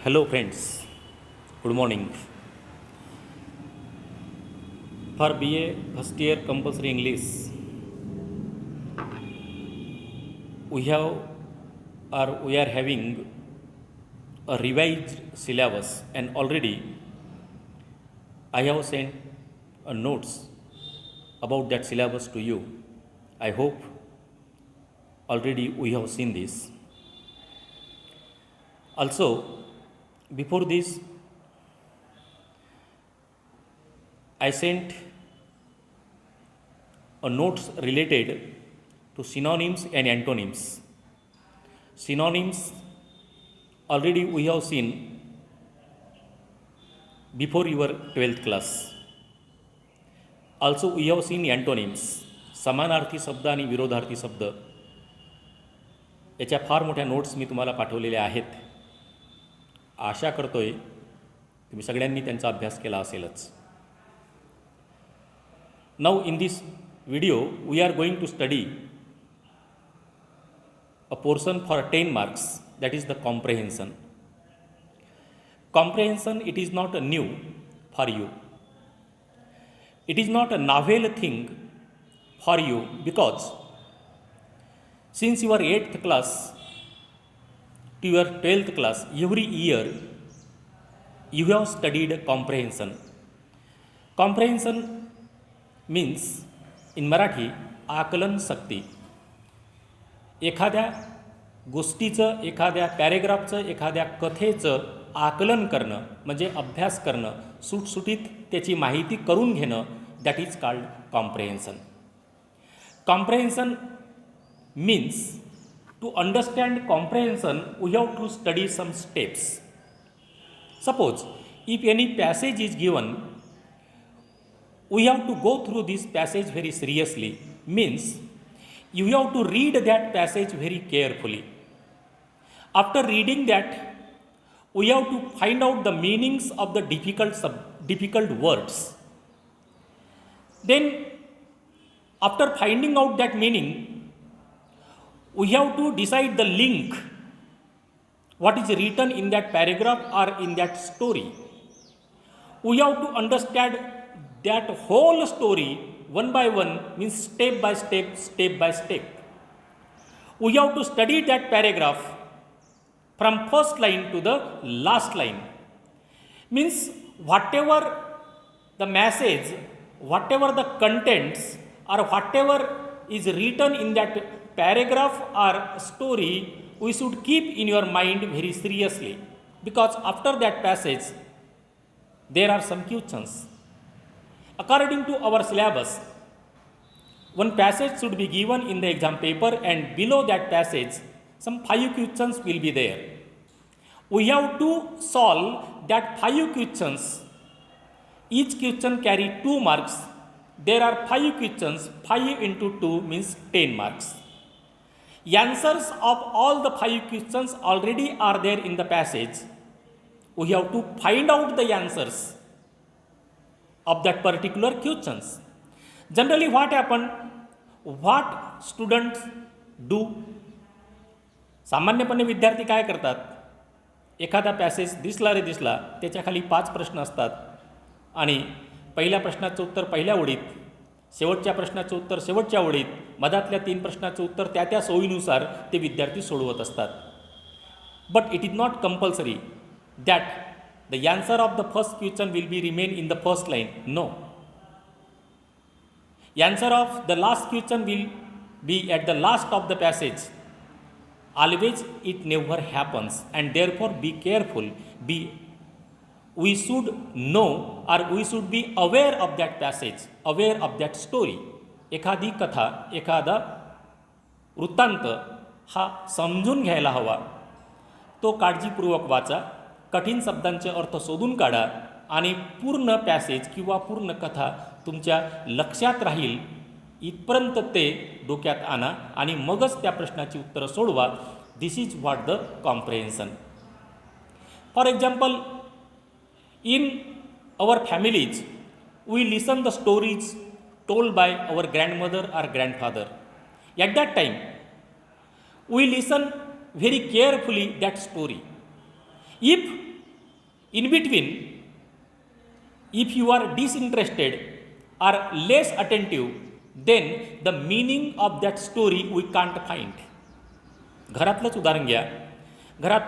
Hello, friends. Good morning. For BA first year compulsory English, we are having a revised syllabus, and already I have sent a notes about that syllabus to you. I hope already we have seen this. Also, before this, I sent a notes related to synonyms and antonyms. Synonyms already we have seen before your 12th class. Also we have seen antonyms, समानार्थी शब्द आणि विरोधार्थी शब्द. याच्या फार मोठ्या notes मी तुम्हाला पाठवलेल्या आहेत. आशा करतोय तुम्ही सगळ्यांनी त्यांचा अभ्यास केला असेलच. Now in this video we are going to study a portion for 10 marks, that is the comprehension. Comprehension, it is not new for you. It is not a novel thing for you, because since your 8th class to your 12th class, every year you have studied comprehension. Comprehension means in Marathi आकलन शक्ती. एखाद्या गोष्टीचं, एखाद्या पॅरेग्राफचं, एखाद्या कथेचं आकलन करणं म्हणजे अभ्यास करणं, सुटसुटीत त्याची माहिती करून घेणं, that is called comprehension. Comprehension means to understand comprehension we have to study some steps. Suppose if any passage is given, we have to go through this passage very seriously, means you have to read that passage very carefully. After reading that, we have to find out the meanings of the difficult words. Then after finding out that meaning, we have to decide the link, what is written in that paragraph or in that story. We have to understand that whole story one by one, means step by step. We have to study that paragraph from first line to the last line. Means whatever the message, whatever the contents, or whatever is written in that paragraph or story, we should keep in your mind very seriously, because after that passage there are some questions. According to our syllabus, one passage should be given in the exam paper, and below that passage some 5 questions will be there. We have to solve that 5 questions. Each question carry 2 marks. There are 5 questions. 5 into 2 means 10 marks. Answers of all the 5 questions already are there in the passage. We have to find out the answers of that particular questions. Generally what happen, what students do, सामान्यपणे विद्यार्थी काय करतात, एखादा passage दिसला रे दिसला, त्याच्या खाली 5 प्रश्न असतात आणि पहिल्या प्रश्नाचं उत्तर पहिल्या ओळीत, शेवटच्या प्रश्नाचं उत्तर शेवटच्या ओळीत, मधातल्या 3 प्रश्नाचं उत्तर त्या सोयीनुसार ते विद्यार्थी सोडवत असतात. But it is not compulsory that the answer of the first question will be remain in the first line. No. Answer of the last question will be at the last of the passage. Always it never happens, and therefore be careful. We should know, or we should be aware of that passage, aware of that story. एखादी कथा, एखादा वृत्तांत हा समजून घ्यायला हवा. तो काळजीपूर्वक वाचा, कठीण शब्दांचे अर्थ शोधून काढा आणि पूर्ण पॅसेज किंवा पूर्ण कथा तुमच्या लक्षात राहील इथपर्यंत ते डोक्यात आणा आणि मगच त्या प्रश्नाची उत्तरं सोडवा. This is what the comprehension. For example, in our families we listen the stories told by our grandmother और grandfather. At that time we listen very carefully that story. If In between, if you are disinterested or less attentive, then the meaning of that story we can't find. घरातलंच उदाहरण घ्या. घरात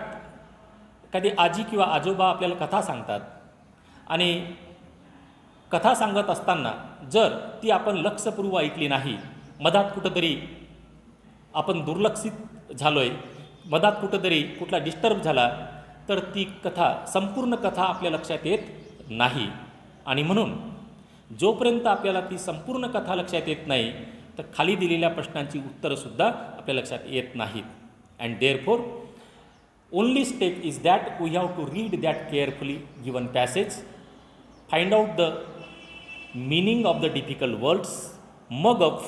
कधी आजी किंवा आजोबा आपल्याला कथा सांगतात आणि कथा सांगत असताना जर ती आपण लक्षपूर्वक ऐकली नाही, मधात कुठंतरी आपण दुर्लक्षित झालो आहे, मधात कुठंतरी कुठला डिस्टर्ब झाला, तर ती कथा, संपूर्ण कथा आपल्या लक्षात येत नाही. आणि म्हणून जोपर्यंत आपल्याला ती संपूर्ण कथा लक्षात येत नाही, तर खाली दिलेल्या प्रश्नांची उत्तरंसुद्धा आपल्या लक्षात येत नाहीत. And therefore only step is that we have to read that carefully given passage, find out the meaning of the difficult words, mug up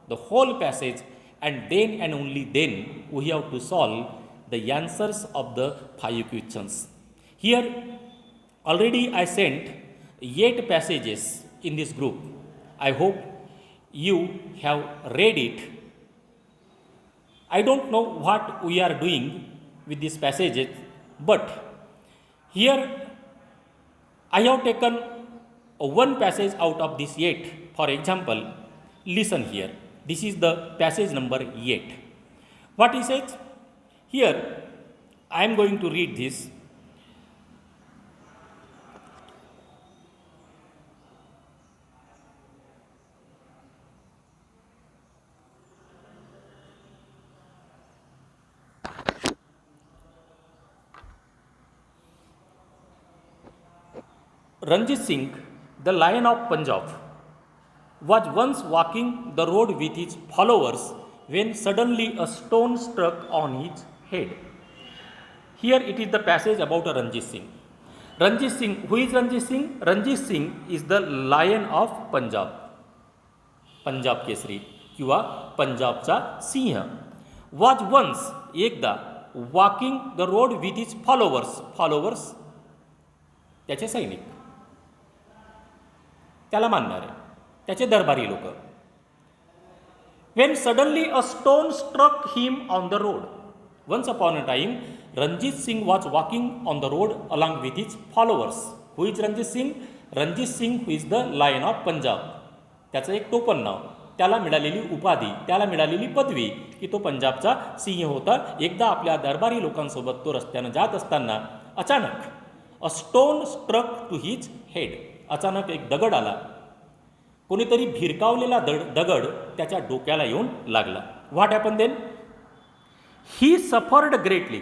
the whole passage, and then and only then we have to solve the answers of the 5 questions. Here already I sent 8 passages in this group. I hope you have read it. I don't know what we are doing with these passages, but here I have taken one passage out of this 8. For example, listen here. This is the passage number 8. What he says? Here, I am going to read this. Ranjit Singh, the Lion of Punjab, was once walking the road with his followers when suddenly a stone struck on his head. Here it is the passage about Ranjit Singh. Ranjit Singh, who is Ranjit Singh? Ranjit Singh is the Lion of Punjab. Punjab Kesari किंवा पंजाबचा सिंह. was once, एकदा, walking the road with his followers, त्याचे सैनिक, त्याला मानणारे, त्याचे दरबारी लोक. when suddenly a stone struck him on the road. Once upon a time, Ranjit Singh was walking on the road along with his followers. Who is Ranjit Singh? Ranjit Singh who is the Lion of Punjab. त्याचं एक टोपण नाव, त्याला मिळालेली उपाधी, त्याला मिळालेली पदवी की तो पंजाबचा सिंह होता. एकदा आपल्या दरबारी लोकांसोबत तो रस्त्यानं जात असताना अचानक a stone struck to his head, अचानक एक दगड आला, कोणीतरी भिरकावलेला दगड त्याच्या डोक्याला येऊन लागला. What happen then? He suffered greatly.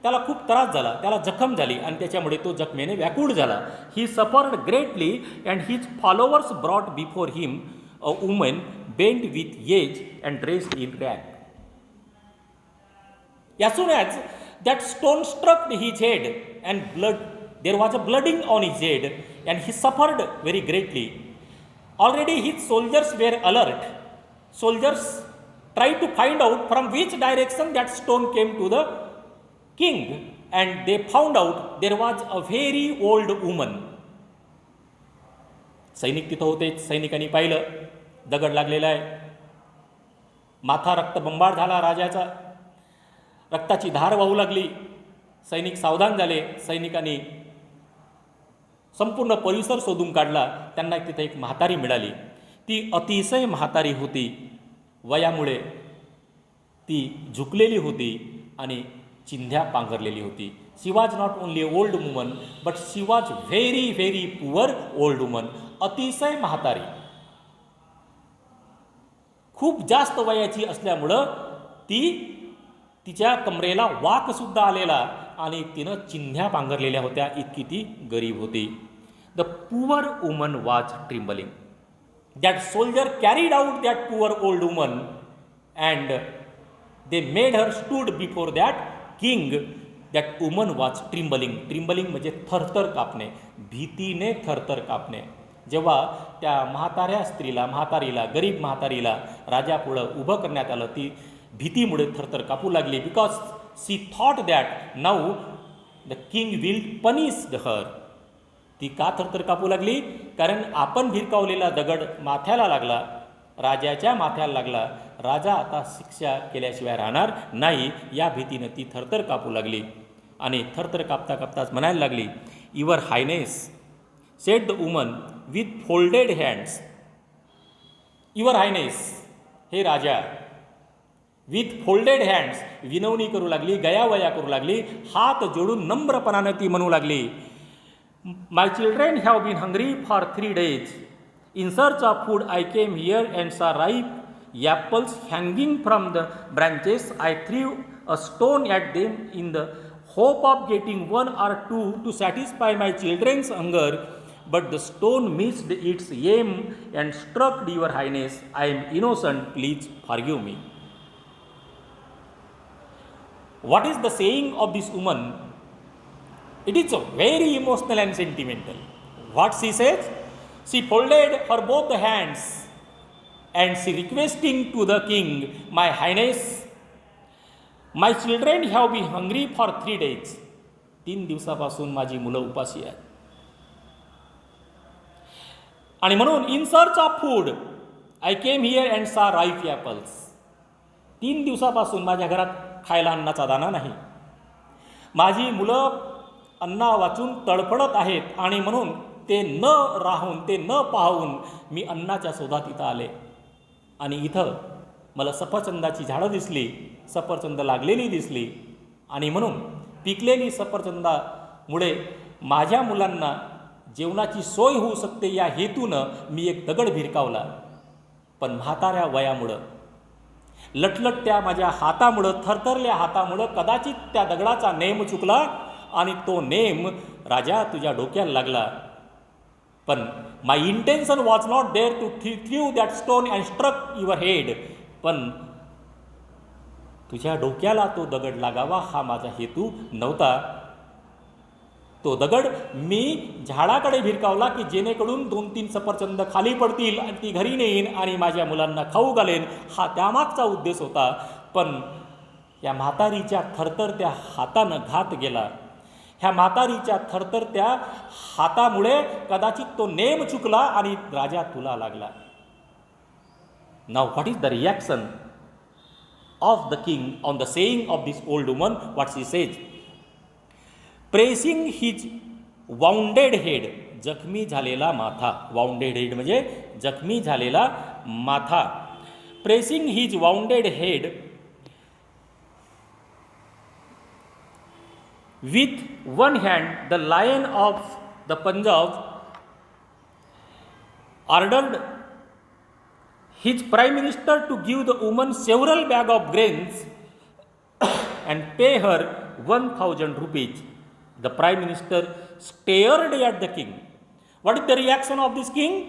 त्याला खूप त्रास झाला, त्याला जखम झाली आणि त्याच्यामुळे तो जखमेने व्याकुळ झाला. He suffered greatly and his followers brought before him a woman bent with age and dressed in rag. As soon as that stone struck his head and there was a blooding on his head and he suffered very greatly. Already his soldiers were alert. Soldiers tried to find out from which direction that stone came to the king, and they found out there was a very old woman. सैनिक तिथं होते. सैनिकांनी पाहिलं दगड लागलेला आहे, माथा रक्तबंबाळ झाला राजाचा, रक्ताची धार वाहू लागली. सैनिक सावधान झाले. सैनिकांनी संपूर्ण परिसर शोधून काढला. त्यांना तिथे एक म्हातारी मिळाली. ती अतिशय म्हातारी होती. वयामुळे ती झुकलेली होती आणि चिंध्या पांघरलेली होती. She was not only old woman but she was very very poor old woman. अतिशय म्हातारी, खूप जास्त वयाची असल्यामुळं तिच्या कमरेला वाकसुद्धा आलेला आणि तिनं चिंध्या पांघरलेल्या होत्या, इतकी ती गरीब होती. The poor woman was trembling. That soldier carried out that poor old woman and they made her stood before that king. That woman was trembling. Trembling म्हणजे थरथर कापणे, भीतीने थरथर कापणे. जेव्हा त्या म्हातारीला, गरीब म्हातारीला राजापुढं उभं करण्यात आलं, ती भीतीमुळे थरथर कापू लागली. Because she thought that now the king will punish her. ती का थरथर कापू लागली? कारण आपण भिरकावलेला दगड माथ्याला लागला, राजाच्या माथ्याला लागला. राजा आता शिक्षा केल्याशिवाय राहणार नाही या भीतीनं ती थरथर कापू लागली आणि थरथर कापता कापताच म्हणायला लागली, your Highness sed the woman with folded hands. Your Highness, हे राजा, विथ फोल्डेड हँड्स, विनवणी करू लागली, गयावया करू लागली, हात जोडून नम्रपणानं ती म्हणू लागली, my children have been hungry for 3 days. In search of food I came here and saw ripe apples hanging from the branches. I threw a stone at them in the hope of getting 1 or 2 to satisfy my children's hunger, but the stone missed its aim and struck your highness. I am innocent, please forgive me. What is the saying of this woman? It is very emotional and sentimental. What she says? She folded her both the hands and she requesting to the king, my highness, my children have been hungry for 3 days. 3 दिवसापासून माझी मुलं उपाशी आहेत आणि म्हणून in search of food I came here and सा ripe apples. 3 दिवसापासून माझ्या घरात खायला अन्नाचा दाना नाही. माझी मुलं अन्ना वाचून तडफडत आहेत आणि म्हणून ते न राहून, ते न पाहून मी अन्नाच्या शोधात इथं आले आणि इथं मला सफरचंदाची झाडं दिसली, सफरचंद लागलेली दिसली आणि म्हणून पिकलेली सफरचंदामुळे माझ्या मुलांना जेवणाची सोय होऊ शकते या हेतूनं मी एक दगड भिरकावला. पण म्हाताऱ्या वयामुळं, लटलटत्या माझ्या हातामुळं, थरथरल्या हातामुळं कदाचित त्या दगडाचा नेम चुकला आणि तो नेम राजा तुझ्या डोक्याला लागला. पण my intention was not there to throw that stone and struck your head. पण तुझ्या डोक्याला तो दगड लागावा हा माझा हेतू नव्हता. तो दगड मी झाडाकडे भिरकावला की जेणेकरून 2-3 सफरचंद खाली पडतील आणि ती घरी नेईन आणि माझ्या मुलांना खाऊ घालेन, हा त्यामागचा उद्देश होता. पण या म्हातारीच्या थरथरत्या हातानं घात गेला. ह्या म्हातारीच्या थरथरत्या हातामुळे कदाचित तो नेम चुकला आणि राजा तुला लागला. नाव what is the reaction of the king on the saying of this old woman? What she says? Pressing his wounded head, जखमी झालेला माथा. वाउंडेड हेड म्हणजे जखमी झालेला माथा. Pressing his wounded head with one hand, the Lion of the Punjab ordered his prime minister to give the woman several bags of grains and pay her 1,000 rupees. The prime minister stared at the king. What is the reaction of this king?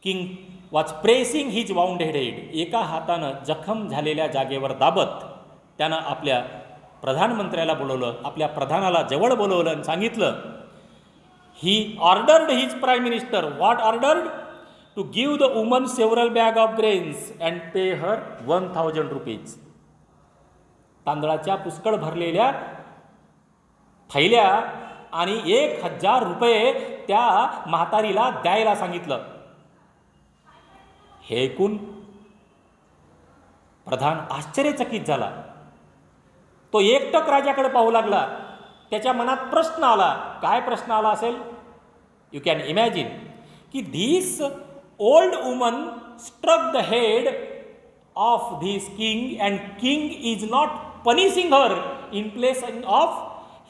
King was pressing his wounded head. एका हातानं जखम झालेल्या जागेवर दाबत त्यानं आपल्या प्रधानमंत्र्याला बोलवलं, आपल्या प्रधानाला जवळ बोलवलं आणि सांगितलं, he ordered his prime minister. What ordered? To give the woman several bag of grains and pay her 1,000 rupees. तांदळाच्या पुष्कळ भरलेल्या थैल्या आणि 1,000 रुपये त्या म्हातारीला द्यायला सांगितलं. हे ऐकून प्रधान आश्चर्यचकित झाला. तो एकटक राजाकडे पाहू लागला. त्याच्या मनात प्रश्न आला. काय प्रश्न आला असेल? यू कॅन इमॅजिन की this old woman struck the head of this king and king is not punishing her in place of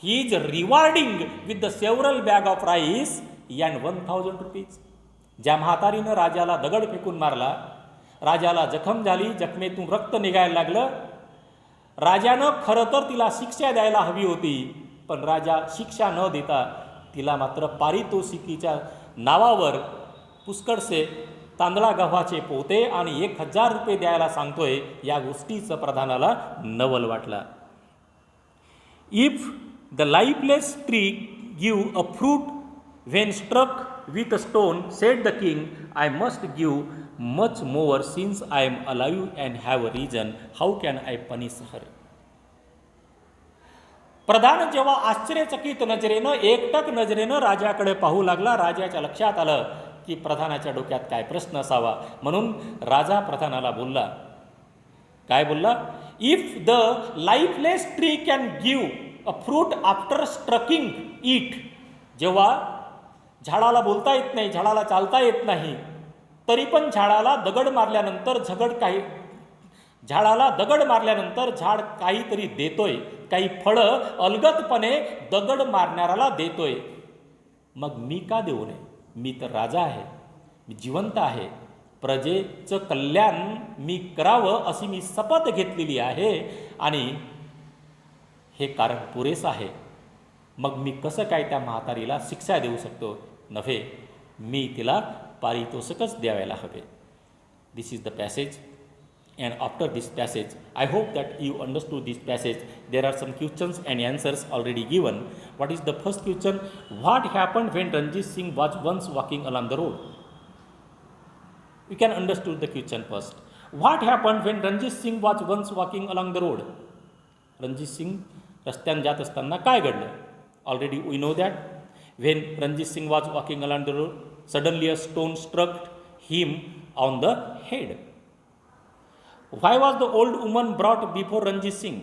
he is rewarding with the several bag of rice and 1,000 rupees. ज्या म्हातारीनं राजाला दगड फेकून मारला, राजाला जखम झाली, जखमेतून रक्त निघायला लागलं. राजानं खरं तर तिला शिक्षा द्यायला हवी होती, पण राजा शिक्षा न देता तिला मात्र पारितोषिकीच्या नावावर पुष्कळसे तांदळा गव्हाचे पोते आणि 1,000 रुपये द्यायला सांगतोय. या गोष्टीचं प्रधानाला नवल वाटला. If the lifeless tree give a fruit when struck with a stone, said the king, I must give much more since I am alive and have a reason. How can I punish her? प्रधान जेव्हा आश्चर्यचकित नजरेनं, एकटक नजरेनं राजाकडे पाहू लागला, राजाच्या लक्षात आलं की प्रधानाच्या डोक्यात काय प्रश्न असावा. म्हणून राजा प्रधानाला बोलला, काय बोलला? If the lifeless tree can give a fruit after striking it, जेव्हा झाडाला बोलता येत नाही, झाडाला चालता येत नाही, तरी पण झाडाला दगड मारल्यानंतर झाडाला दगड मारल्यानंतर झाड काहीतरी देतोय, काही फळं अलगदपणे दगड मारणाऱ्याला देतोय, मग मी का देऊ नये? मी तर राजा आहे, मी जिवंत आहे, प्रजेचं कल्याण मी करावं अशी मी शपथ घेतलेली आहे आणि हे कारण पुरेसं आहे. मग मी कसं काय त्या म्हातारीला शिक्षा देऊ शकतो? नव्हे, मी तिला पारितोषिकच द्यायला हवे. This is the passage. And after this passage, I hope that you understood this passage. There are some questions and answers already given. What is the first question? What happened when Ranjit Singh was once walking along the road? You can understand the question first. What happened when Ranjit Singh was once walking along the road? Ranjit Singh रस्त्याने जात असताना काय घडलं? Already we know that. When Ranjit Singh was walking along the road, suddenly a stone struck him on the head. Why was the old woman brought before Ranjit Singh?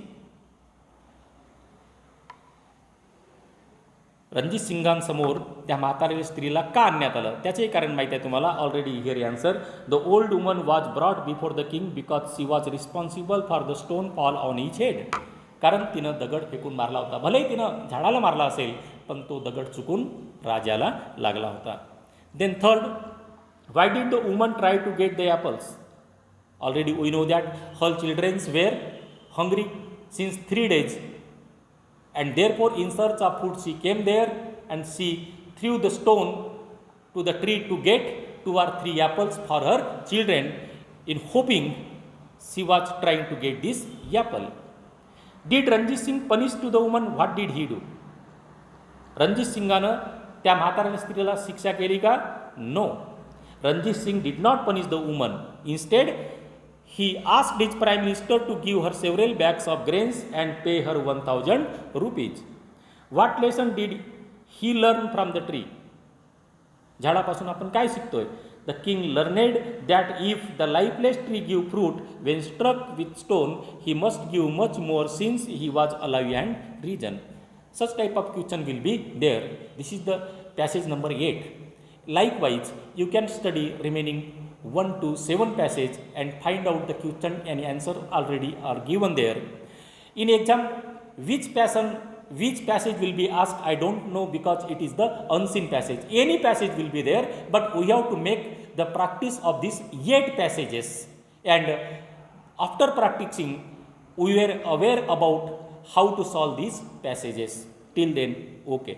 Ranjit सिंगांसमोर त्या म्हाताऱ्या स्त्रीला का आणण्यात आलं? त्याचेही कारण माहीत आहे तुम्हाला. Already here answer. The old woman was brought before the king because she was responsible for the stone fall on each head. कारण तिनं दगड फेकून मारला होता. भलेही तिनं झाडाला मारला असेल, पण तो दगड चुकून राजाला लागला होता. Then third, why did the woman try to get the apples? Already we know that her children were hungry since 3 days, and therefore in search of food she came there and she threw the stone to the tree to get 2 or 3 apples for her children, in hoping she was trying to get this apple. Did Ranjit Singh punish to the woman? What did he do? Ranjit सिंगानं त्या म्हाताऱ्या स्त्रीला शिक्षा केली का? No. Ranjit Singh did not punish the woman. Instead, he asked his prime minister to give her several bags of grains and pay her 1000 rupees. What lesson did he learn from the tree? झाडापासून आपण काय शिकतोय? The king learned that if the lifeless tree give fruit when struck with stone, he must give much more since he was alive and risen. Such type of question will be there. This is the passage number 8. Likewise, you can study remaining 1 to 7 passage and find out the question and answer already are given there. In exam, which passage will be asked, I don't know, because it is the unseen passage. Any passage will be there, but we have to make the practice of these 8 passages, and after practicing we were aware about how to solve these passages. Till then, okay.